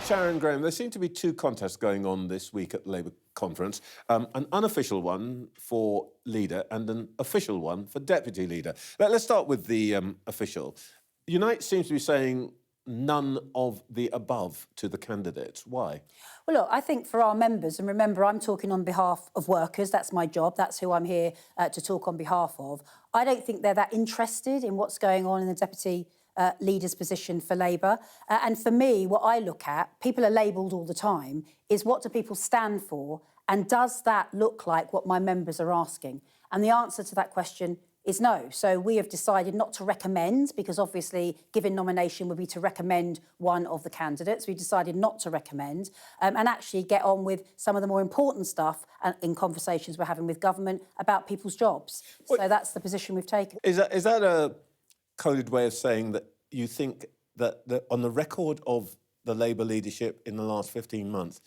Sharon Graham, there seem to be two contests going on this week at the Labour conference, an unofficial one for leader and an official one for deputy leader. Let's start with the official. Unite seems to be saying none of the above to the candidates. Why? Well, look, I think for our members, and remember, I'm talking on behalf of workers, that's my job, that's who I'm here to talk on behalf of. I don't think they're that interested in what's going on in the deputy leader's position for Labour. And for me, what I look at, people are labelled all the time, is what do people stand for, and does that look like what my members are asking? And the answer to that question is no. So we have decided not to recommend, because obviously giving nomination would be to recommend one of the candidates. We decided not to recommend and actually get on with some of the more important stuff in conversations we're having with government about people's jobs. So that's the position we've taken. Is that a coded way of saying that you think that on the record of the Labour leadership in the last 15 months,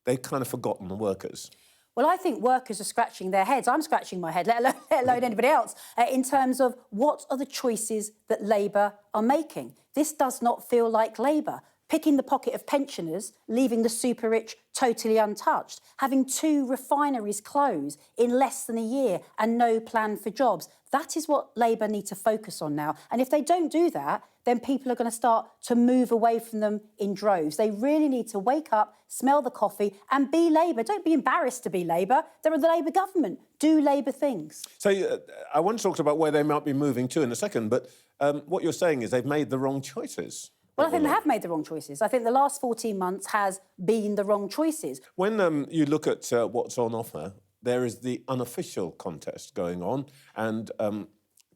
they've kind of forgotten the workers? Well, I think workers are scratching their heads. I'm scratching my head, let alone anybody else, in terms of what are the choices that Labour are making. This does not feel like Labour. Picking the pocket of pensioners, leaving the super rich totally untouched, having 2 refineries close in less than a year and no plan for jobs. That is what Labour need to focus on now. And if they don't do that, then people are going to start to move away from them in droves. They really need to wake up, smell the coffee and be Labour. Don't be embarrassed to be Labour. They're the Labour government. Do Labour things. So I want to talk about where they might be moving to in a second, but what you're saying is they've made the wrong choices. Well, I think they have made the wrong choices. I think the last 14 months has been the wrong choices. When you look at what's on offer, there is the unofficial contest going on, and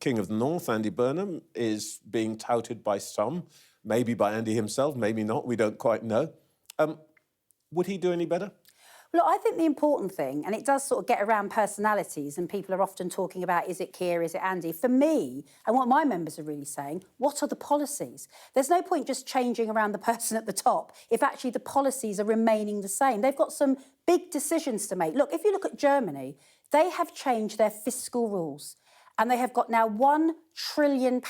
King of the North, Andy Burnham, is being touted by some, maybe by Andy himself, maybe not, we don't quite know. Would he do any better? Look, I think the important thing, and it does sort of get around personalities, and people are often talking about, is it Keir, is it Andy? For me, and what my members are really saying, what are the policies? There's no point just changing around the person at the top if actually the policies are remaining the same. They've got some big decisions to make. Look, if you look at Germany, they have changed their fiscal rules, and they have got now £1 trillion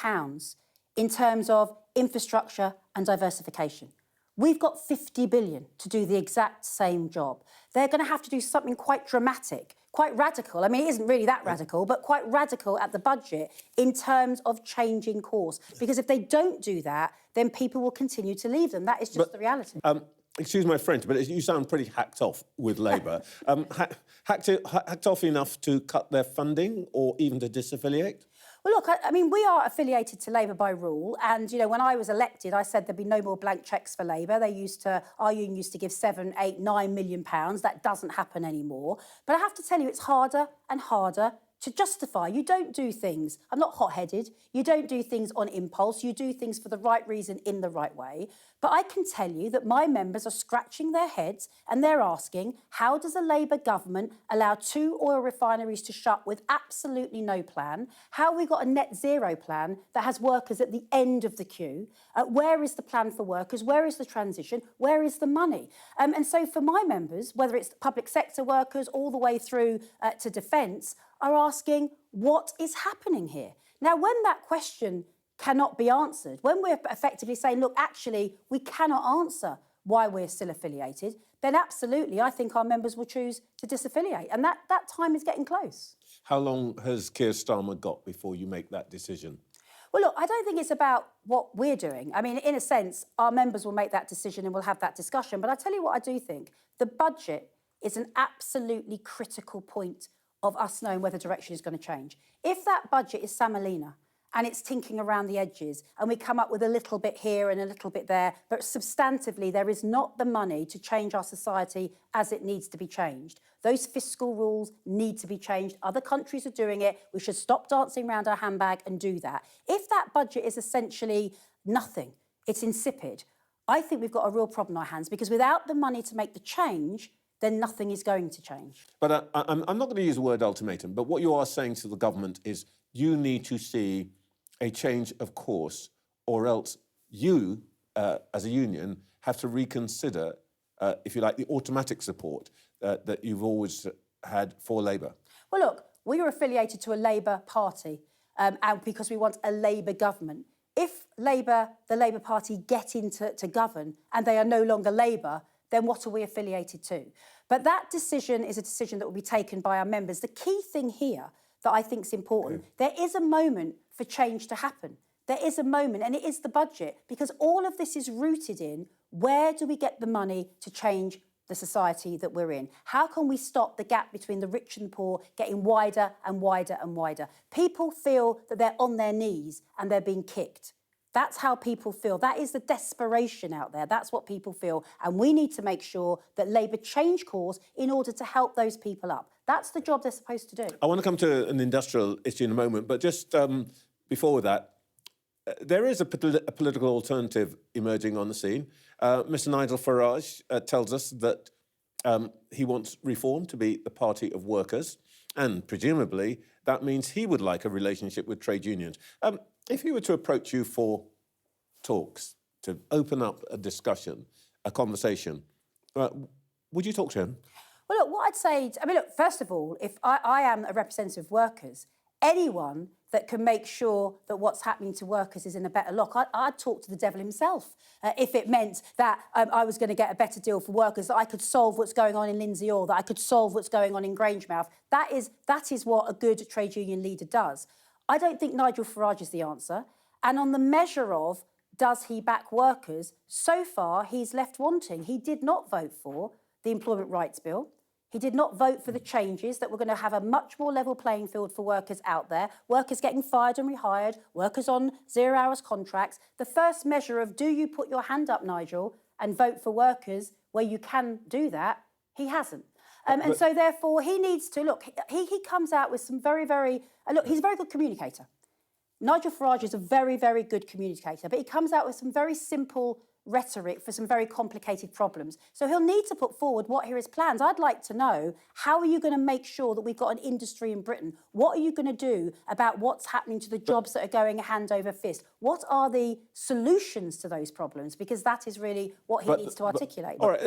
in terms of infrastructure and diversification. We've got 50 billion to do the exact same job. They're going to have to do something quite dramatic, quite radical. I mean, it isn't really that radical, but quite radical at the budget in terms of changing course. Because if they don't do that, then people will continue to leave them. That is just the reality. Excuse my French, but you sound pretty hacked off with Labour. Hacked off enough to cut their funding or even to disaffiliate? Well, look, I mean, we are affiliated to Labour by rule. And, you know, when I was elected, I said there'd be no more blank cheques for Labour. Our union used to give £7, £8, £9 million. That doesn't happen anymore. But I have to tell you, it's harder and harder to justify. You don't do things, I'm not hot-headed, you don't do things on impulse, you do things for the right reason in the right way. But I can tell you that my members are scratching their heads and they're asking, how does a Labour government allow 2 oil refineries to shut with absolutely no plan? How have we got a net zero plan that has workers at the end of the queue? Where is the plan for workers? Where is the transition? Where is the money? And so for my members, whether it's public sector workers all the way through to defence, are asking, what is happening here? Now, when that question cannot be answered, when we're effectively saying, look, actually, we cannot answer why we're still affiliated, then absolutely, I think our members will choose to disaffiliate. And that time is getting close. How long has Keir Starmer got before you make that decision? Well, look, I don't think it's about what we're doing. I mean, in a sense, our members will make that decision and we'll have that discussion. But I tell you what I do think. The budget is an absolutely critical point of us knowing where the direction is going to change. If that budget is Samalina and it's tinking around the edges and we come up with a little bit here and a little bit there, but substantively there is not the money to change our society as it needs to be changed. Those fiscal rules need to be changed. Other countries are doing it. We should stop dancing around our handbag and do that. If that budget is essentially nothing, it's insipid, I think we've got a real problem on our hands, because without the money to make the change, then nothing is going to change. But I'm not going to use the word ultimatum, but what you are saying to the government is you need to see a change of course, or else you, as a union, have to reconsider, if you like, the automatic support that you've always had for Labour. Well, look, we are affiliated to a Labour party and because we want a Labour government. if the Labour Party get into to govern and they are no longer Labour, then what are we affiliated to? But that decision is a decision that will be taken by our members. The key thing here that I think is important, there is a moment for change to happen. There is a moment, and it is the budget, because all of this is rooted in where do we get the money to change the society that we're in? How can we stop the gap between the rich and the poor getting wider and wider and wider? People feel that they're on their knees and they're being kicked. That's how people feel. That is the desperation out there. That's what people feel. And we need to make sure that Labour change course in order to help those people up. That's the job they're supposed to do. I want to come to an industrial issue in a moment, but just before that, there is a political alternative emerging on the scene. Mr. Nigel Farage tells us that he wants Reform to be the party of workers, and presumably that means he would like a relationship with trade unions. If he were to approach you for talks, to open up a discussion, a conversation, would you talk to him? Well, look, what I'd say, look, first of all, if I am a representative of workers, anyone that can make sure that what's happening to workers is in a better lock, I'd talk to the devil himself if it meant that I was going to get a better deal for workers, that I could solve what's going on in Lindsay Oil, that I could solve what's going on in Grangemouth. That is what a good trade union leader does. I don't think Nigel Farage is the answer. And on the measure of does he back workers, so far he's left wanting. He did not vote for the Employment Rights Bill. He did not vote for the changes that were going to have a much more level playing field for workers out there, workers getting fired and rehired, workers on 0 hours contracts. The first measure of do you put your hand up, Nigel, and vote for workers where you can do that, he hasn't. And so therefore he needs to, look, he comes out with some very, very, look, he's a very good communicator. Nigel Farage is a very, very good communicator, but he comes out with some very simple rhetoric for some very complicated problems. So he'll need to put forward what are his plans. I'd like to know, how are you going to make sure that we've got an industry in Britain? What are you going to do about what's happening to the jobs that are going hand over fist? What are the solutions to those problems? Because that is really what he needs to articulate. All right,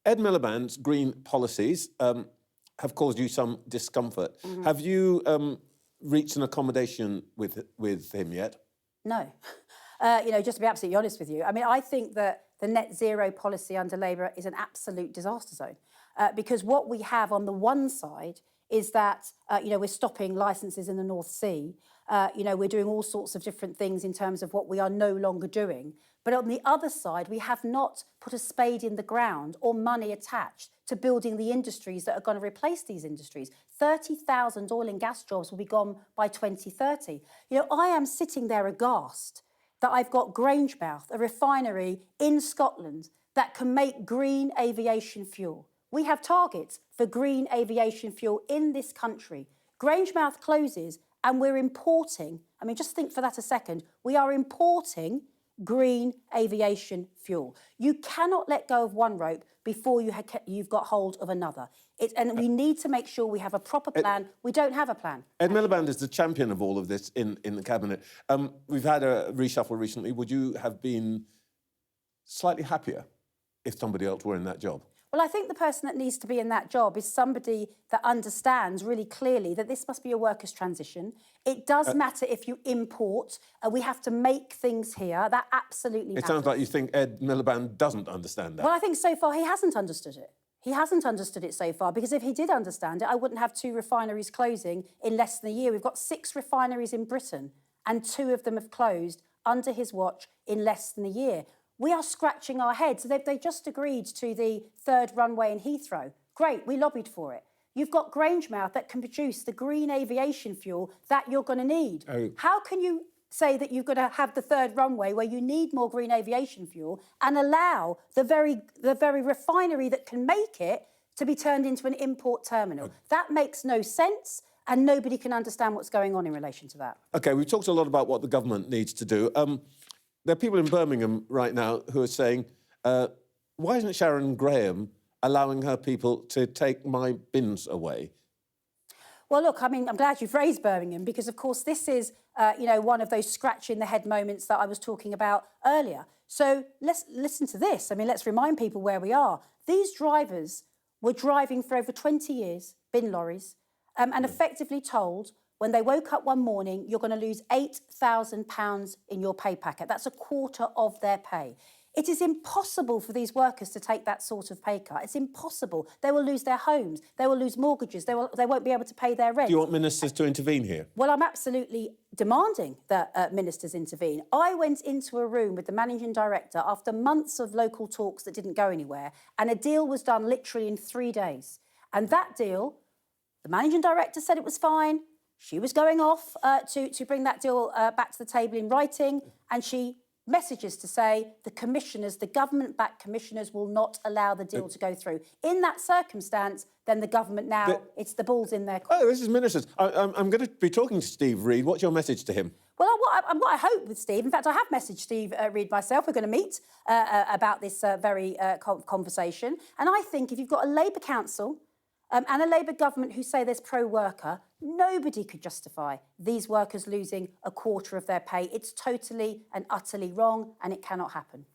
Ed Miliband's green policies have caused you some discomfort. Mm-hmm. Have you reached an accommodation with him yet? No. Just to be absolutely honest with you, I think that the net zero policy under Labour is an absolute disaster zone because what we have on the one side is that, we're stopping licences in the North Sea. We're doing all sorts of different things in terms of what we are no longer doing. But on the other side, we have not put a spade in the ground or money attached to building the industries that are going to replace these industries. 30,000 oil and gas jobs will be gone by 2030. I am sitting there aghast that I've got Grangemouth, a refinery in Scotland that can make green aviation fuel. We have targets for green aviation fuel in this country. Grangemouth closes and we're importing, just think for that a second, we are importing green aviation fuel. You cannot let go of one rope before you've got hold of another. And we need to make sure we have a proper plan. We don't have a plan. Ed Miliband is the champion of all of this in the Cabinet. We've had a reshuffle recently. Would you have been slightly happier if somebody else were in that job? Well, I think the person that needs to be in that job is somebody that understands really clearly that this must be a workers' transition. It does matter if you import. We have to make things here. That absolutely matters. It sounds like you think Ed Miliband doesn't understand that. Well, I think so far he hasn't understood it. He hasn't understood it so far, because if he did understand it, I wouldn't have 2 refineries closing in less than a year. We've got 6 refineries in Britain, and 2 of them have closed under his watch in less than a year. We are scratching our heads. They just agreed to the 3rd runway in Heathrow. Great, we lobbied for it. You've got Grangemouth that can produce the green aviation fuel that you're going to need. Oh. How can you say that you're going to have the 3rd runway where you need more green aviation fuel and allow the very refinery that can make it to be turned into an import terminal? That makes no sense, and nobody can understand what's going on in relation to that. OK, we've talked a lot about what the government needs to do. There are people in Birmingham right now who are saying, why isn't Sharon Graham allowing her people to take my bins away? Well, look, I'm glad you've raised Birmingham, because, of course, this is, one of those scratch-in-the-head moments that I was talking about earlier. So let's listen to this. Let's remind people where we are. These drivers were driving for over 20 years, bin lorries, and effectively told, when they woke up one morning, you're going to lose £8,000 in your pay packet. That's a quarter of their pay. It is impossible for these workers to take that sort of pay cut. It's impossible. They will lose their homes. They will lose mortgages. They won't be able to pay their rent. Do you want ministers to intervene here? Well, I'm absolutely demanding that ministers intervene. I went into a room with the managing director after months of local talks that didn't go anywhere, and a deal was done literally in 3 days. And that deal, the managing director said it was fine. She was going off to bring that deal back to the table in writing, and she messages to say the commissioners, the government-backed commissioners, will not allow the deal to go through. In that circumstance, then the government now, it's the ball's in their court. Oh, this is ministers. I'm going to be talking to Steve Reid. What's your message to him? Well, what I hope with Steve, in fact, I have messaged Steve Reid myself. We're going to meet about this very conversation. And I think if you've got a Labour council and a Labour government who say there's pro-worker, nobody could justify these workers losing a quarter of their pay. It's totally and utterly wrong, and it cannot happen.